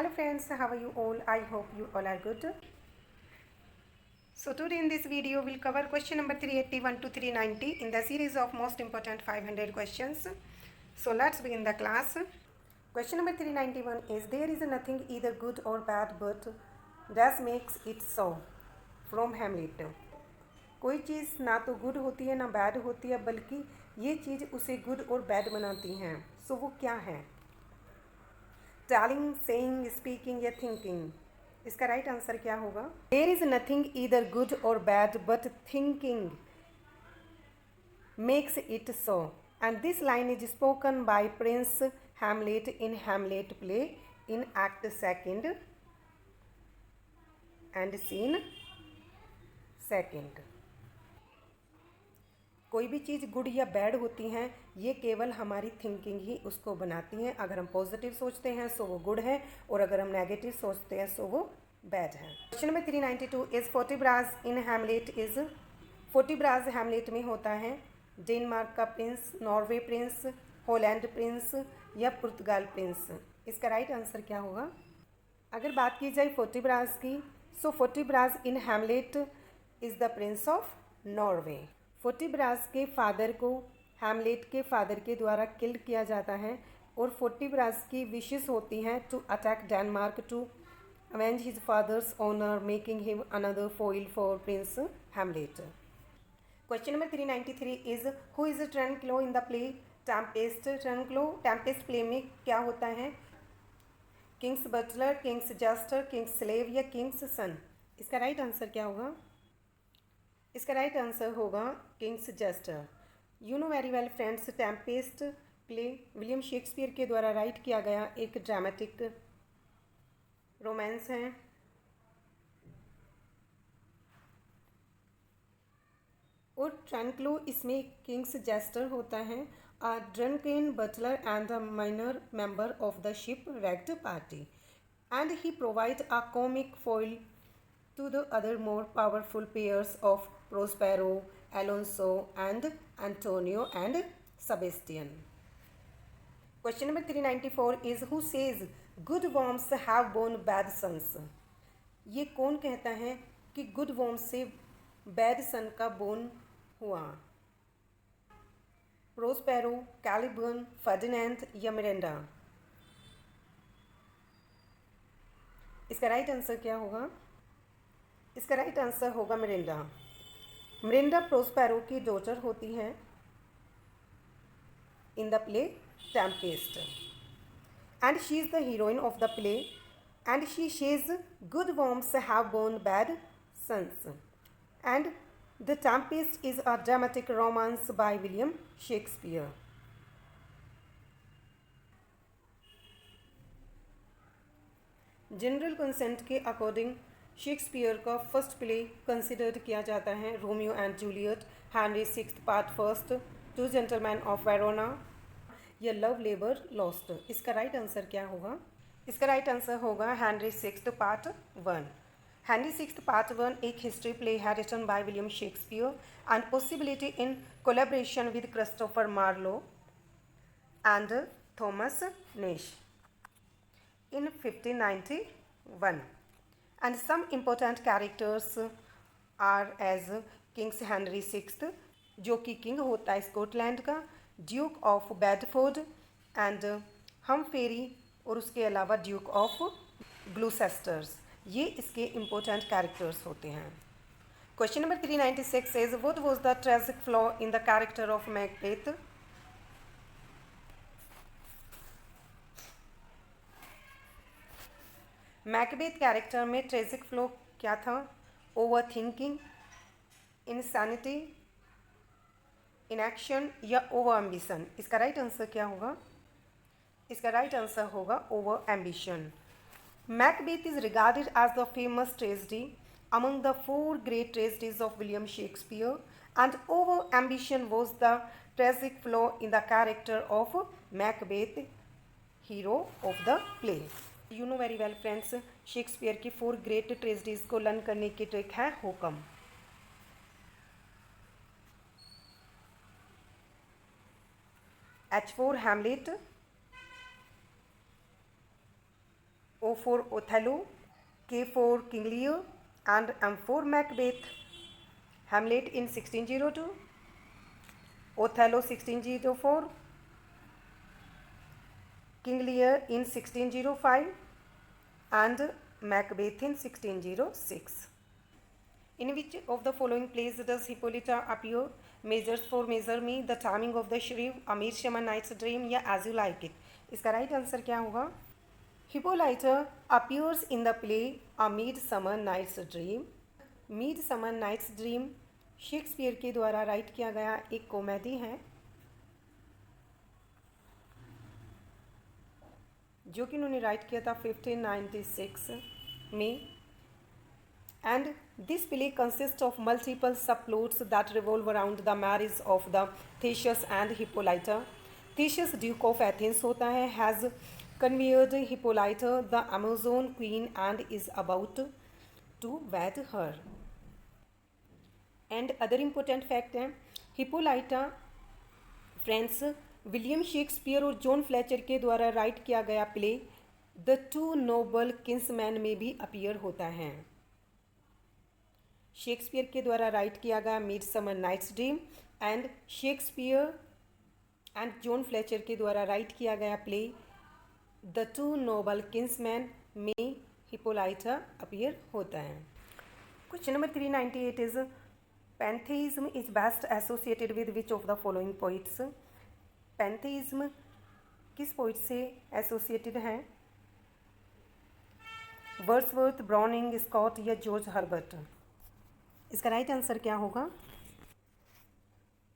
Hello friends, how are you all? I hope you all are good. So today in this video we'll cover question number 381 to 390 in the series of most important 500 questions. So let's begin the class. Question number 391 is there is nothing either good or bad but that makes it so. From Hamlet. कोई चीज़ ना तो good होती है ना bad होती है बल्कि ये चीज़ उसे गुड और बैड बनाती हैं. सो वो क्या है? टेलिंग, सेइंग, स्पीकिंग या थिंकिंग. इसका राइट आंसर क्या होगा? There is nothing either good or bad but thinking makes it so. And this line is spoken by prince Hamlet in Hamlet play in act second and scene second. कोई भी चीज़ good या bad होती हैं ये केवल हमारी thinking ही उसको बनाती हैं. अगर हम पॉजिटिव सोचते हैं सो वो गुड है और अगर हम नेगेटिव सोचते हैं सो वो बैड है. Question number 392 is Fortinbras in Hamlet is. Fortinbras Hamlet में होता है डेनमार्क का prince, Norway prince, Holland prince या पुर्तगाल प्रिंस. इसका राइट आंसर क्या होगा? अगर बात की जाए फोर्टिब्राज की so Fortinbras in Hamlet is the prince of Norway. Fortinbras के फादर को हैमलेट के फादर के द्वारा किल्ड किया जाता है और फोर्टिब्राज की विशेस होती हैं to attack Denmark to avenge his father's honour making him another foil for prince Hamlet. Question number 393 is who is Trinculo in the play Tempest. Trinculo Tempest play में क्या होता है? King's butler, king's jester, king's slave या king's son. इसका right answer क्या होगा? इसका right answer होगा king's jester. You know very well friends, Tempest play William Shakespeare के द्वारा राइट किया गया एक ड्रामेटिक रोमांस है. और ट्रेनक्लो इसमें किंग्स जेस्टर होता है, a drunken butler and the minor member of the ship wrecked party, and he provide a comic foil to the other more powerful pairs of Prospero, Alonso and Antonio and Sebastian. Question number 394 is who says good worms have born bad sons. ये कौन कहता है कि good worms से bad son का born हुआ? Prospero, Caliban, Ferdinand या Miranda. इसका राइट आंसर क्या होगा? इसका राइट आंसर होगा मिरिंडा. मिरिंडा प्रोस्पेरो की डॉटर होती हैं in the play Tempest and she is the heroine of the play and she says good worms have borne bad sons and the Tempest is a dramatic romance by William Shakespeare. General consent के according Shakespeare का first play considered किया जाता है Romeo and Juliet, Henry sixth part first, two gentleman of Verona या love labour lost. इसका right answer क्या होगा? इसका राइट आंसर होगा Henry sixth part one. Henry sixth part one एक हिस्ट्री प्ले है written by William Shakespeare and possibility in collaboration with Christopher Marlowe and Thomas Nashe in 1591. And some important characters are as king's Henry sixth जो कि king होता है Scotland का, Duke of Bedford and हमफेरी और उसके अलावा Duke of ग्लूसेस्टर्स. ये इसके इम्पोर्टेंट कैरेक्टर्स होते हैं. Question number 396 is what was the tragic flaw in the character of Macbeth. Macbeth character में ट्रेजिक फ्लो क्या था? ओवर थिंकिंग, इनसैनिटी, इनएक्शन या ओवर एम्बिशन. इसका राइट आंसर क्या होगा? इसका राइट आंसर होगा over ambition. Macbeth is regarded as the famous tragedy among the four great tragedies of William Shakespeare and over ambition was the tragic flaw in the character of Macbeth, hero of the play. You know very well friends, Shakespeare की four great tragedies को learn करने की trick है होकम. H4 Hamlet, O for Othello, K for King Lear, and M for Macbeth. Hamlet in 1602, Othello 1604, King Lear in 1605, and Macbeth in 1606. In which of the following plays does Hippolyta appear? Measures for Measure Me, The Taming of the Shrew, A Midsummer Night's Dream या As You Like It? इसका right answer क्या होगा? Hippolyta appears in the play A Midsummer Night's Dream. Midsummer Night's Dream Shakespeare के द्वारा write किया गया एक comedy है जो कि उन्होंने राइट किया था 1596 में. And this play consists of multiple subplots that revolve around the marriage of the Theseus and Hippolyta. Theseus, Duke of Athens होता है, has conveyed Hippolyta the Amazon queen and is about to wed her. And other important fact है, Hippolyta friends William Shakespeare और John Fletcher के द्वारा write किया गया play the two noble kinsmen में भी अपीयर होता है. शेक्सपियर के द्वारा राइट किया गया midsummer night's dream and Shakespeare and John Fletcher के द्वारा राइट किया गया play the two noble kinsmen में हिप्पोलाइटा अपीयर होता है. Question number 398 is pantheism is best associated with which of the following poets? Pantheism किस पोइट से associated है? वर्ड्सवर्थ, ब्राउनिंग, स्कॉट या जॉर्ज हर्बर्ट? इसका राइट आंसर क्या होगा?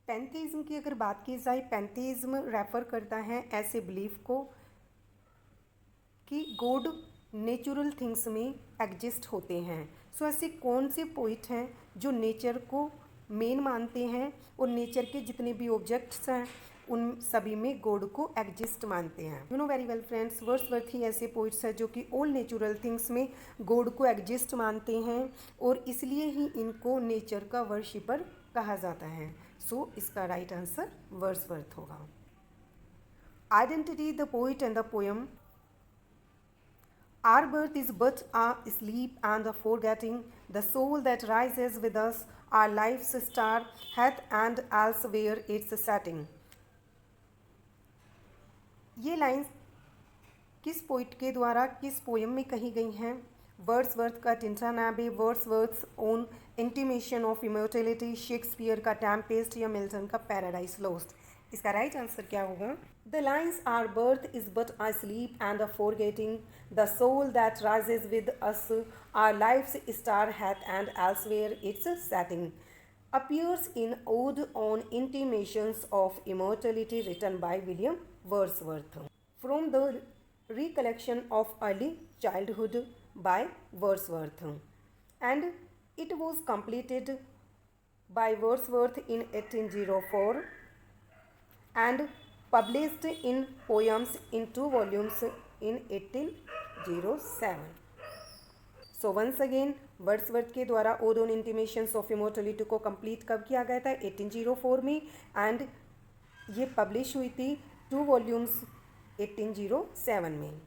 पैंथेइज्म की अगर बात की जाए, पैंथेइज्म रेफर करता है ऐसे बिलीफ को कि गॉड नेचुरल थिंग्स में एग्जिस्ट होते हैं. सो ऐसे कौन से पोइट हैं जो नेचर को मेन मानते हैं और नेचर के जितने भी ऑब्जेक्ट्स हैं उन सभी में गॉड को एग्जिस्ट मानते हैं? You know very well friends, Wordsworth ही ऐसे पोइट्स हैं जो कि ऑल नेचुरल थिंग्स में गॉड को एग्जिस्ट मानते हैं और इसलिए ही इनको नेचर का वर्शिपर कहा जाता है. सो इसका राइट आंसर वर्ड्सवर्थ होगा. Identity, the poet and the poem. Our birth is but a sleep and a forgetting. The soul that rises with us, our life's star, hath and elsewhere its setting. ये lines किस poet के द्वारा किस poem में कही गई हैं? Wordsworth का Tintern Abbey, Wordsworth's ode intimation of immortality, Shakespeare का टेम्पेस्ट या मिल्टन का पैराडाइज लॉस्ट? इसका राइट आंसर क्या होगा? The lines are birth is but a sleep and a forgetting, the soul that rises with us, our life's star hath and elsewhere its setting, appears in Ode on Intimations of Immortality written by William Wordsworth. From the Recollection of Early Childhood by Wordsworth. And it was completed by Wordsworth in 1804 and published in Poems in 2 volumes in 1807. So once again Wordsworth के द्वारा ode on intimations of immortality को complete कब किया गया था? 1804 में, and ये publish हुई थी 2 वॉल्यूम्स 1807 में.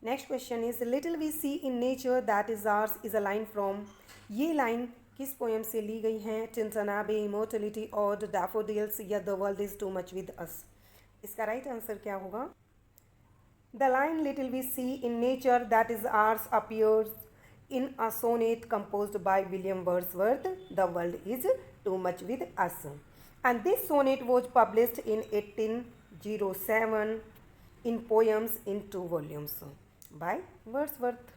Next question is little we see in nature that is ours is a line from. ये लाइन किस पोएम से ली गई है? Tintern Abbey, immortality, ode, daffodils या the world is too much with us? इसका राइट आंसर क्या होगा? The line little we see in nature that is ours appears in a sonnet composed by William Wordsworth, The World is Too Much with Us. And this sonnet was published in 1807 in Poems in 2 volumes by Wordsworth.